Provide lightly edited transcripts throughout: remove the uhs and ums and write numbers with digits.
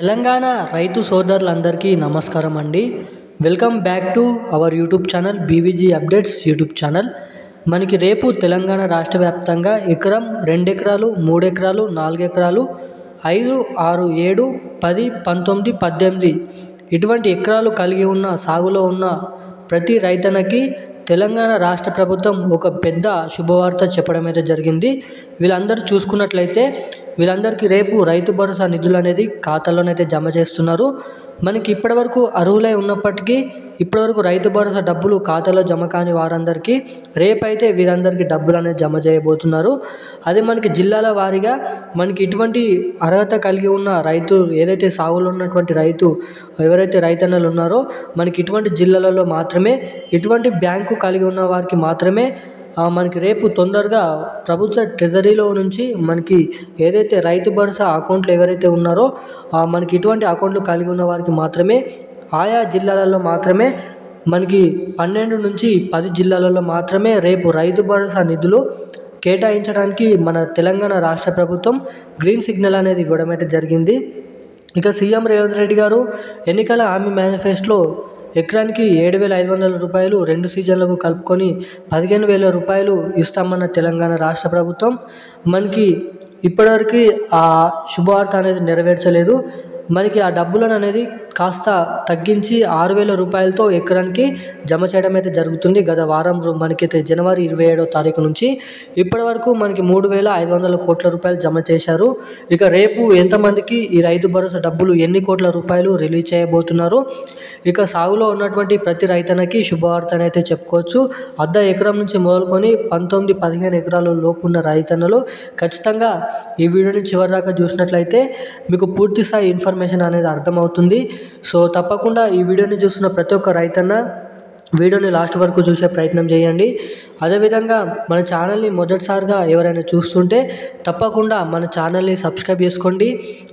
తెలంగాణ రైతు సోదరులందరికీ నమస్కారం అండి. Welcome back to our YouTube channel BVG updates YouTube channel. మనకి రేపు తెలంగాణ రాష్ట్ర వ్యాప్తంగా ఎకరం, 2 ఎకరాలు, 3 ఎకరాలు, 4 ఎకరాలు, 5, 6, 7, 10, 19, 18 ఇటువంటి ఎకరాలు కలిగి ఉన్న సాగులో ఉన్న ప్రతి రైతన్నకి తెలంగాణ రాష్ట్ర ప్రభుత్వం ఒక పెద్ద శుభవార్త చెప్పడం అయితే జరిగింది. వీళ్ళందరూ చూసుకున్నట్లయితే వీళ్ళందరికీ రేపు రైతు భరోసా నిధులు అనేది ఖాతాలోనైతే జమ చేస్తున్నారు. మనకి ఇప్పటివరకు అర్హులై ఉన్నప్పటికీ ఇప్పటివరకు రైతు భరోసా డబ్బులు ఖాతాలో జమ కాని వారందరికీ రేపైతే వీరందరికీ డబ్బులు అనేది జమ చేయబోతున్నారు. అది మనకి జిల్లాల వారీగా మనకి ఇటువంటి అర్హత కలిగి ఉన్న రైతు ఏదైతే సాగులో ఉన్నటువంటి రైతు ఎవరైతే రైతన్నలు ఉన్నారో మనకి ఇటువంటి జిల్లాలలో మాత్రమే ఇటువంటి బ్యాంకు కలిగి ఉన్న వారికి మాత్రమే మనకి రేపు తొందరగా ప్రభుత్వ ట్రెజరీలో నుంచి మనకి ఏదైతే రైతు భరోసా అకౌంట్లు ఎవరైతే ఉన్నారో మనకి ఇటువంటి అకౌంట్లు కలిగి ఉన్న వారికి మాత్రమే ఆయా జిల్లాలలో మాత్రమే మనకి 12 నుంచి 10 జిల్లాలలో మాత్రమే రేపు రైతు భరోసా నిధులు కేటాయించడానికి మన తెలంగాణ రాష్ట్ర ప్రభుత్వం గ్రీన్ సిగ్నల్ అనేది ఇవ్వడం అయితే జరిగింది. ఇక సీఎం రేవంత్ రెడ్డి గారు ఎన్నికల హామీ మేనిఫెస్టోలో ఎకరానికి 7,500 రూపాయలు 2 సీజన్లకు కలుపుకొని 15,000 రూపాయలు ఇస్తామన్న తెలంగాణ రాష్ట్ర ప్రభుత్వం మనకి ఇప్పటివరకు ఆ శుభవార్త అనేది నెరవేర్చలేదు. మనకి ఆ డబ్బులను అనేది కాస్త తగ్గించి 6,000 రూపాయలతో ఎకరానికి జమ చేయడం అయితే జరుగుతుంది. గత వారం మనకైతే జనవరి 27వ తారీఖు నుంచి ఇప్పటి వరకు మనకి 3,500 కోట్ల రూపాయలు జమ చేశారు. ఇక రేపు ఎంతమందికి ఈ రైతు భరోసా డబ్బులు ఎన్ని కోట్ల రూపాయలు రిలీజ్ చేయబోతున్నారు. ఇక సాగులో ఉన్నటువంటి ప్రతి రైతన్నకి శుభవార్త అయితే చెప్పుకోవచ్చు. అర్ధ ఎకరం నుంచి మొదలుకొని 19, 15 ఎకరాల లోపు ఉన్న రైతన్నలు ఖచ్చితంగా ఈ వీడియోని చివరి దాకా చూసినట్లయితే మీకు పూర్తి స్థాయి ఇన్ఫర్మేషన్ అనేది అర్థమవుతుంది. సో తప్పకుండా ఈ వీడియోని చూస్తున్న ప్రతి ఒక్క రైతన్న వీడియోని లాస్ట్ వరకు చూసే ప్రయత్నం చేయండి. అదేవిధంగా మన ఛానల్ని మొదటిసారిగా ఎవరైనా చూస్తుంటే తప్పకుండా మన ఛానల్ని సబ్స్క్రైబ్ చేసుకోండి.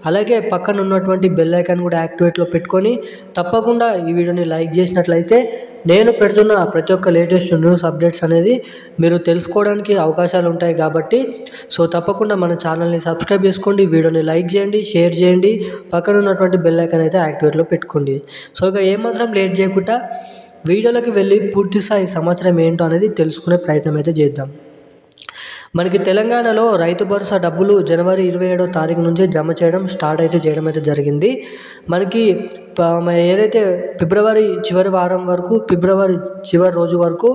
అలాగే పక్కన ఉన్నటువంటి బెల్ ఐకాన్ కూడా యాక్టివేట్లో పెట్టుకొని తప్పకుండా ఈ వీడియోని లైక్ చేసినట్లయితే నేను పెడుతున్న ప్రతి ఒక్క లేటెస్ట్ న్యూస్ అప్డేట్స్ అనేది మీరు తెలుసుకోవడానికి అవకాశాలు ఉంటాయి కాబట్టి సో తప్పకుండా మన ఛానల్ని సబ్స్క్రైబ్ చేసుకోండి, వీడియోని లైక్ చేయండి, షేర్ చేయండి, పక్కన ఉన్నటువంటి బెల్ ఐకాన్ అయితే యాక్టివేట్లో పెట్టుకోండి. సో ఇక ఏమాత్రం లేట్ చేయకుండా వీడియోలోకి వెళ్ళి పూర్తి స్థాయి సమాచారం ఏంటో అనేది తెలుసుకునే ప్రయత్నం అయితే చేద్దాం. మనకి తెలంగాణలో రైతు భరోసా డబ్బులు జనవరి 27వ తారీఖు నుంచి జమ చేయడం స్టార్ట్ అయితే జరిగింది. మనకి ఏదైతే ఫిబ్రవరి చివరి వారం వరకు ఫిబ్రవరి చివరి రోజు వరకు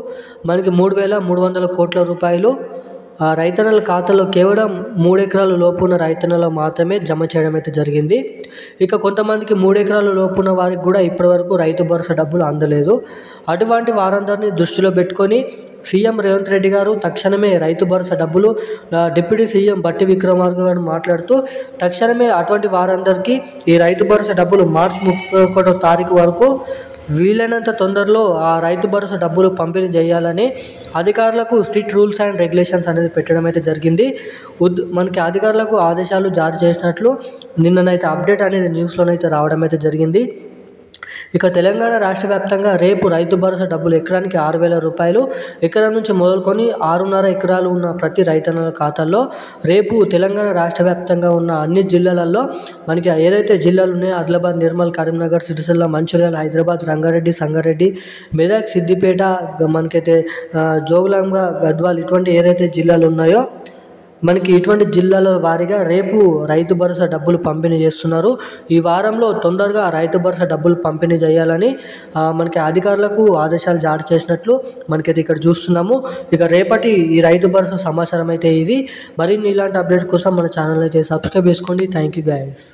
మనకి 3,300 కోట్ల రూపాయలు రైతన్నల ఖాతాలో కేవలం 3 ఎకరాల లోపు ఉన్న రైతన్నలు మాత్రమే జమ చేయడం అయితే జరిగింది. ఇక కొంతమందికి 3 ఎకరాల లోపు ఉన్న వారికి కూడా ఇప్పటివరకు రైతు భరోసా డబ్బులు అందలేదు. అటువంటి వారందరినీ దృష్టిలో పెట్టుకొని సీఎం రేవంత్ రెడ్డి గారు తక్షణమే రైతు భరోసా డబ్బులు డిప్యూటీ సీఎం బట్టి విక్రమార్క గారు మాట్లాడుతూ తక్షణమే అటువంటి వారందరికీ ఈ రైతు భరోసా డబ్బులు మార్చి 31వ తారీఖు వరకు వీలైనంత తొందరలో ఆ రైతు భరోసా డబ్బులు పంపిణీ చేయాలని అధికారులకు స్ట్రిక్ట్ రూల్స్ అండ్ రెగ్యులేషన్స్ అనేది పెట్టడం అయితే జరిగింది. మనకి అధికారులకు ఆదేశాలు జారీ చేసినట్లు నిన్ననైతే అప్డేట్ అనేది న్యూస్లోనైతే రావడం అయితే జరిగింది. ఇక తెలంగాణ రాష్ట్ర వ్యాప్తంగా రేపు రైతు భరోసా డబ్బులు ఎకరానికి 6,000 రూపాయలు ఎకరం నుంచి మొదలుకొని 6.5 ఎకరాలు ఉన్న ప్రతి రైతన్నల ఖాతాల్లో రేపు తెలంగాణ రాష్ట్ర వ్యాప్తంగా ఉన్న అన్ని జిల్లాలలో మనకి ఏదైతే జిల్లాలు ఉన్నాయో ఆదిలాబాద్, నిర్మల్, కరీంనగర్, సిరిసిల్ల, మంచిర్యాల, హైదరాబాద్, రంగారెడ్డి, సంగారెడ్డి, మెదక్, సిద్దిపేట, మనకైతే జోగులాంబ, గద్వాల్ ఇటువంటి ఏదైతే జిల్లాలు ఉన్నాయో మనకి ఇటువంటి జిల్లాల వారీగా రేపు రైతు భరోసా డబ్బులు పంపిణీ చేస్తున్నారు. ఈ వారంలో తొందరగా రైతు భరోసా డబ్బులు పంపిణీ చేయాలని మనకి అధికారులకు ఆదేశాలు జారీ చేసినట్లు మనకైతే ఇక్కడ చూస్తున్నాము. ఇక రేపటి ఈ రైతు భరోసా సమాచారం అయితే ఇది. మరిన్ని ఇలాంటి అప్డేట్స్ కోసం మన ఛానల్ అయితే సబ్స్క్రైబ్ చేసుకోండి. Thank you guys.